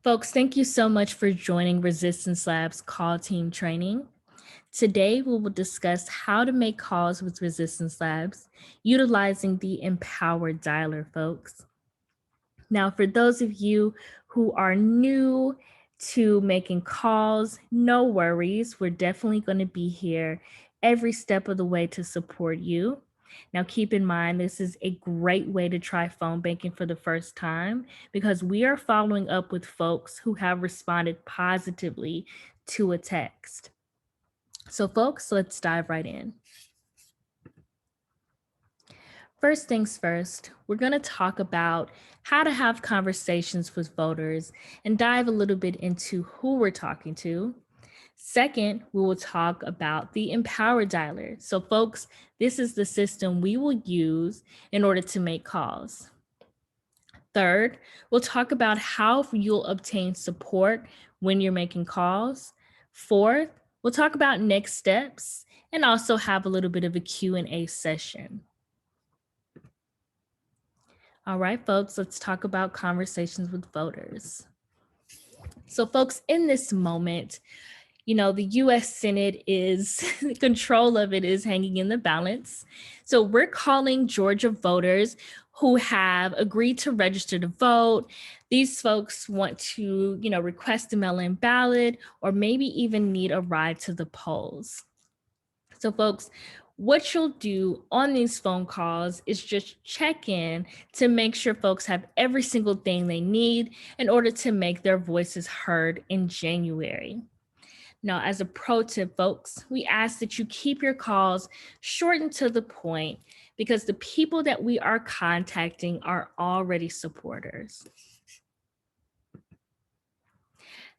Folks, thank you so much for joining Resistance Labs call team training. Today, we will discuss how to make calls with Resistance Labs utilizing the Empower Dialer, folks. Now, for those of you who are new to making calls, no worries. We're definitely going to be here every step of the way to support you. Now, keep in mind, this is a great way to try phone banking for the first time because we are following up with folks who have responded positively to a text. So, folks, let's dive right in. First things first, we're going to talk about how to have conversations with voters and dive a little bit into who we're talking to. Second, we will talk about the Empower Dialer. So, folks, this is the system we will use in order to make calls. Third, we'll talk about how you'll obtain support when you're making calls. Fourth, we'll talk about next steps and also have a little bit of a Q&A session. All right, folks, let's talk about conversations with voters. So, folks, in this moment, the US Senate is, the control of it is hanging in the balance. So we're calling Georgia voters who have agreed to register to vote. These folks want to, request a mail-in ballot or maybe even need a ride to the polls. So folks, what you'll do on these phone calls is just check in to make sure folks have every single thing they need in order to make their voices heard in January. Now, as a pro tip, folks, we ask that you keep your calls short and to the point because the people that we are contacting are already supporters.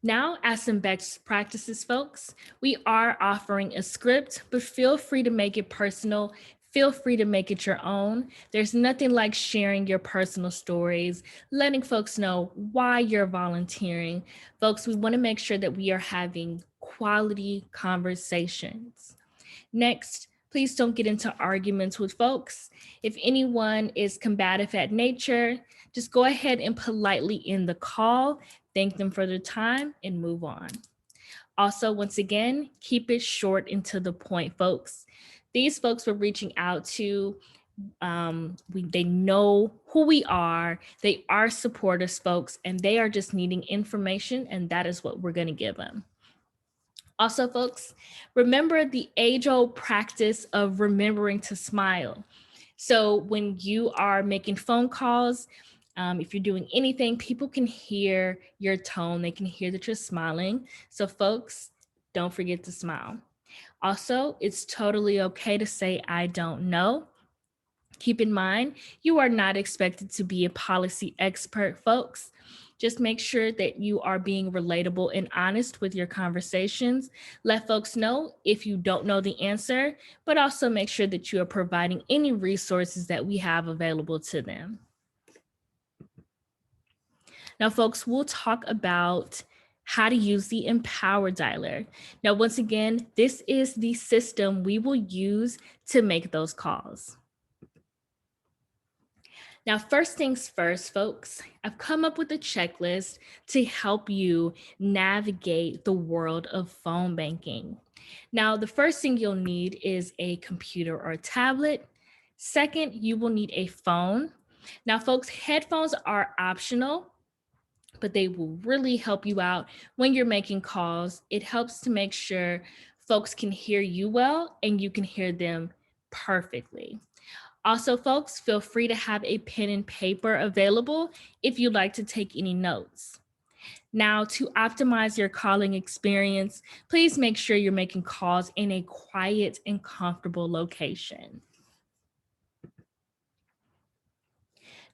Now, as some best practices, folks, we are offering a script, but feel free to make it personal. Feel free to make it your own. There's nothing like sharing your personal stories, letting folks know why you're volunteering. Folks, we want to make sure that we are having quality conversations. Next, please don't get into arguments with folks. If anyone is combative at nature, just go ahead and politely end the call, thank them for their time, and move on. Also, once again, keep it short and to the point, folks. These folks we're reaching out to, they know who we are, they are supporters, folks, and they are just needing information, and that is what we're going to give them. Also, folks, remember the age-old practice of remembering to smile. So when you are making phone calls, if you're doing anything, people can hear your tone. They can hear that you're smiling. So folks, don't forget to smile. Also, it's totally okay to say, I don't know. Keep in mind, you are not expected to be a policy expert, folks. Just make sure that you are being relatable and honest with your conversations. Let folks know if you don't know the answer, but also make sure that you are providing any resources that we have available to them. Now, folks, we'll talk about how to use the Empower Dialer. Now, once again, this is the system we will use to make those calls. Now, first things first, folks, I've come up with a checklist to help you navigate the world of phone banking. Now, the first thing you'll need is a computer or a tablet. Second, you will need a phone. Now, folks, headphones are optional, but they will really help you out when you're making calls. It helps to make sure folks can hear you well and you can hear them perfectly. Also, folks, feel free to have a pen and paper available if you'd like to take any notes. Now, to optimize your calling experience, please make sure you're making calls in a quiet and comfortable location.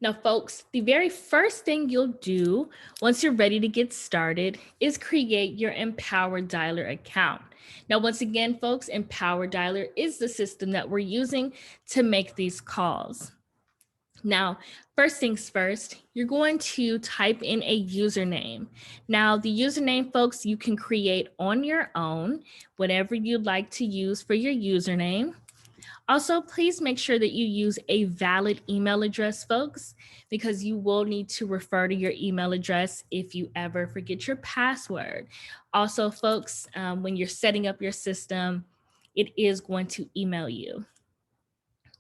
Now, folks, the very first thing you'll do once you're ready to get started is create your Empower Dialer account. Now, once again, folks, Empower Dialer is the system that we're using to make these calls. Now, first things first, you're going to type in a username. Now, the username, folks, you can create on your own, whatever you'd like to use for your username. Also, please make sure that you use a valid email address, folks, because you will need to refer to your email address if you ever forget your password. Also, folks, when you're setting up your system, it is going to email you.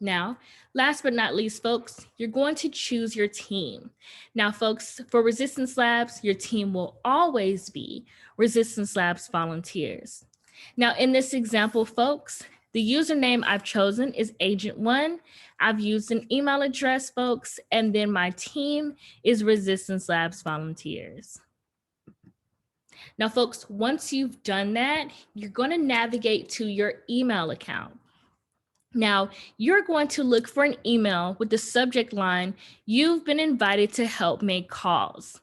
Now, last but not least, folks, you're going to choose your team. Now, folks, for Resistance Labs, your team will always be Resistance Labs volunteers. Now, in this example, folks, the username I've chosen is Agent1. I've used an email address, folks, and then my team is Resistance Labs volunteers. Now, folks, once you've done that, you're going to navigate to your email account. Now, you're going to look for an email with the subject line, "You've been invited to help make calls."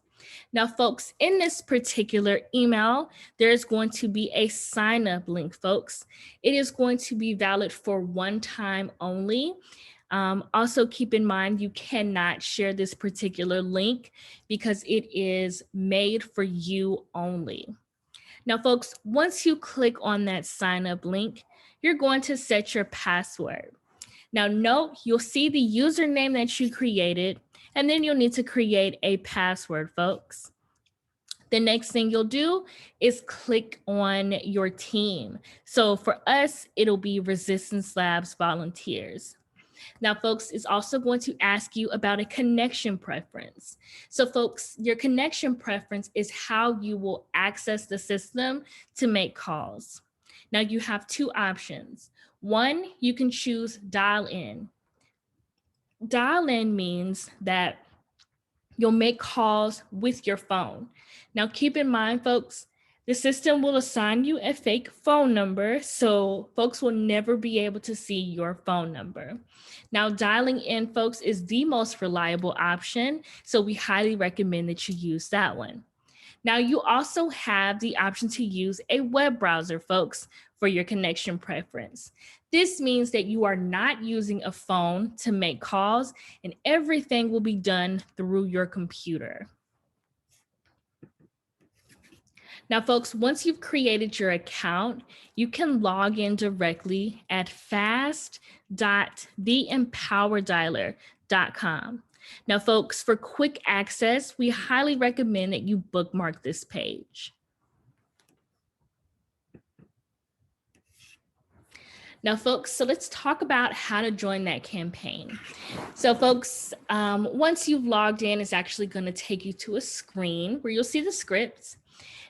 Now, folks, in this particular email, there's going to be a sign up link, folks. It is going to be valid for one time only. Also, keep in mind, you cannot share this particular link because it is made for you only. Now, folks, once you click on that sign up link, you're going to set your password. Now, note, you'll see the username that you created, and then you'll need to create a password, folks. The next thing you'll do is click on your team. So for us, it'll be Resistance Labs volunteers. Now, folks, it's also going to ask you about a connection preference. So, folks, your connection preference is how you will access the system to make calls. Now, you have two options. One, you can choose dial in. Dial in means that you'll make calls with your phone. Now, keep in mind, folks, the system will assign you a fake phone number, so folks will never be able to see your phone number. Now, dialing in, folks, is the most reliable option, so we highly recommend that you use that one. Now, you also have the option to use a web browser, folks, for your connection preference. This means that you are not using a phone to make calls, and everything will be done through your computer. Now, folks, once you've created your account, you can log in directly at fast.theempowerdialer.com. Now, folks, for quick access, we highly recommend that you bookmark this page. Now, folks, so let's talk about how to join that campaign. So, folks, once you've logged in, it's actually going to take you to a screen where you'll see the scripts.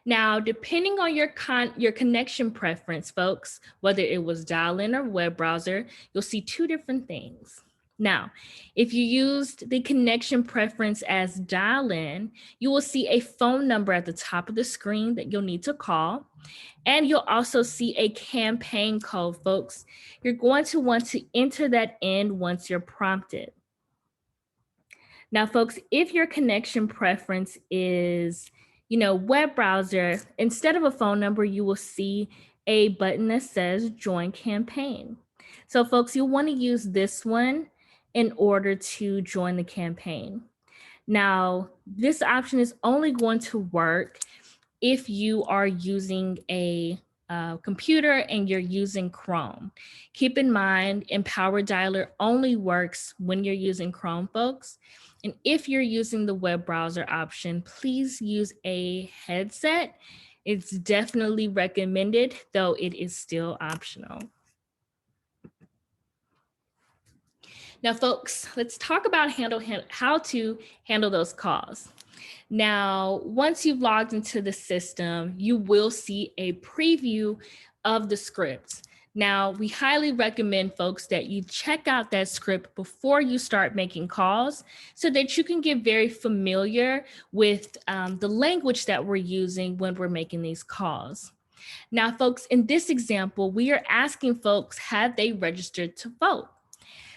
Now, depending on your connection preference, folks, whether it was dial-in or web browser, you'll see two different things. Now, if you used the connection preference as dial-in, you will see a phone number at the top of the screen that you'll need to call. And you'll also see a campaign code, folks. You're going to want to enter that in once you're prompted. Now, folks, if your connection preference is web browser, instead of a phone number, you will see a button that says join campaign. So folks, you'll want to use this one in order to join the campaign. Now, this option is only going to work if you are using a computer and you're using Chrome. Keep in mind, Empower Dialer only works when you're using Chrome, folks. And if you're using the web browser option, please use a headset. It's definitely recommended, though it is still optional. Now, folks, let's talk about how to handle those calls. Now, once you've logged into the system, you will see a preview of the script. Now, we highly recommend, folks, that you check out that script before you start making calls so that you can get very familiar with the language that we're using when we're making these calls. Now, folks, in this example, we are asking folks, have they registered to vote?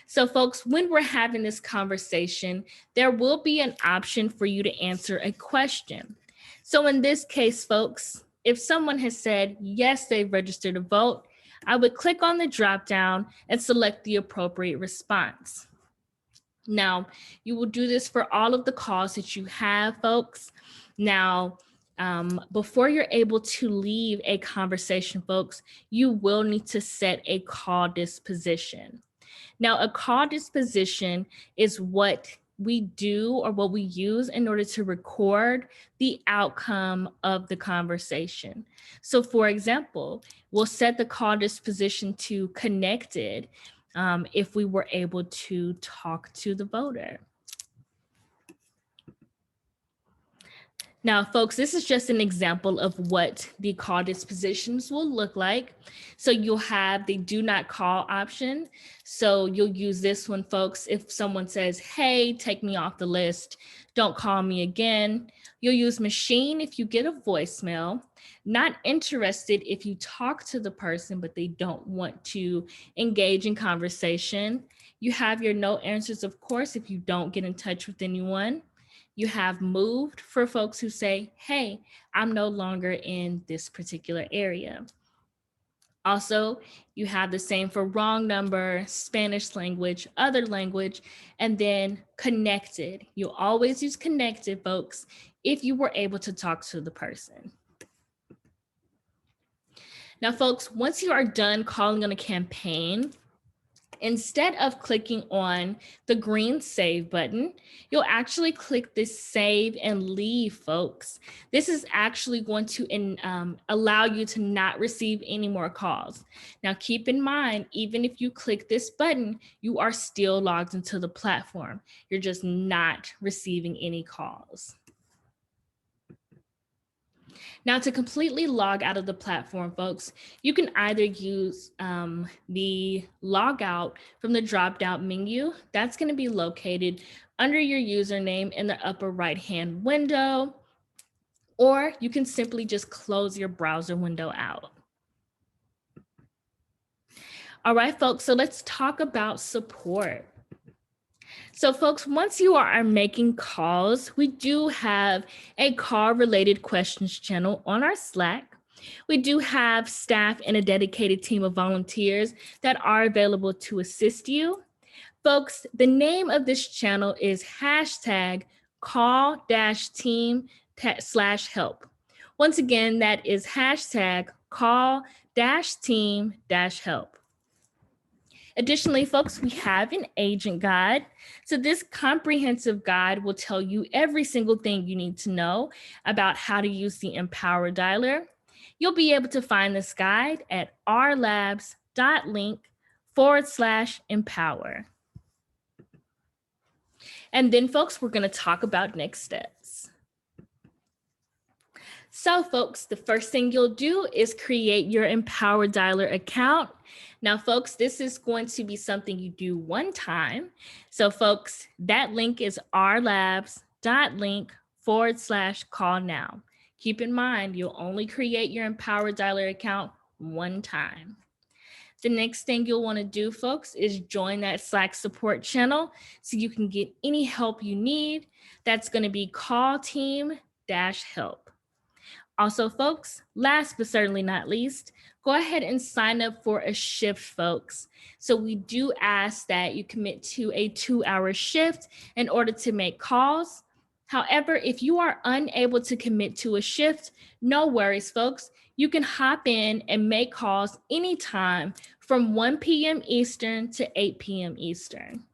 So folks, when we're having this conversation, there will be an option for you to answer a question. So in this case, folks, if someone has said, yes, they've registered to vote, I would click on the dropdown and select the appropriate response. Now, you will do this for all of the calls that you have, folks. Now, Before you're able to leave a conversation, folks, you will need to set a call disposition. Now, a call disposition is what we do or what we use in order to record the outcome of the conversation. So, for example, we'll set the call disposition to connected if we were able to talk to the voter. Now, folks, this is just an example of what the call dispositions will look like. So you'll have the do not call option. So you'll use this one, folks. If someone says, hey, take me off the list, don't call me again. You'll use machine if you get a voicemail, not interested if you talk to the person, but they don't want to engage in conversation. You have your no answers, of course, if you don't get in touch with anyone. You have moved for folks who say, hey, I'm no longer in this particular area. Also, you have the same for wrong number, Spanish language, other language, and then connected. You'll always use connected, folks, if you were able to talk to the person. Now, folks, once you are done calling on a campaign, instead of clicking on the green save button, you'll actually click this save and leave, folks. This is actually going to allow you to not receive any more calls. Now, keep in mind, even if you click this button, you are still logged into the platform. You're just not receiving any calls. Now, to completely log out of the platform, folks, you can either use the log out from the drop-down menu. That's going to be located under your username in the upper right-hand window, or you can simply just close your browser window out. All right, folks, so let's talk about support. So folks, once you are making calls, we do have a call related questions channel on our Slack. We do have staff and a dedicated team of volunteers that are available to assist you. Folks, the name of this channel is hashtag call-team/help. Once again, that is hashtag call-team-help. Additionally, folks, we have an agent guide. So this comprehensive guide will tell you every single thing you need to know about how to use the Empower Dialer. You'll be able to find this guide at rlabs.link/empower. And then, folks, we're going to talk about next steps. So, folks, the first thing you'll do is create your Empower Dialer account. Now, folks, this is going to be something you do one time. So, folks, that link is rlabs.link/call now. Keep in mind, you'll only create your Empower Dialer account one time. The next thing you'll want to do, folks, is join that Slack support channel so you can get any help you need. That's going to be call team-help. Also, folks, last but certainly not least, go ahead and sign up for a shift, folks. So we do ask that you commit to a 2-hour shift in order to make calls. However, if you are unable to commit to a shift, no worries, folks. You can hop in and make calls anytime from 1 p.m. Eastern to 8 p.m. Eastern.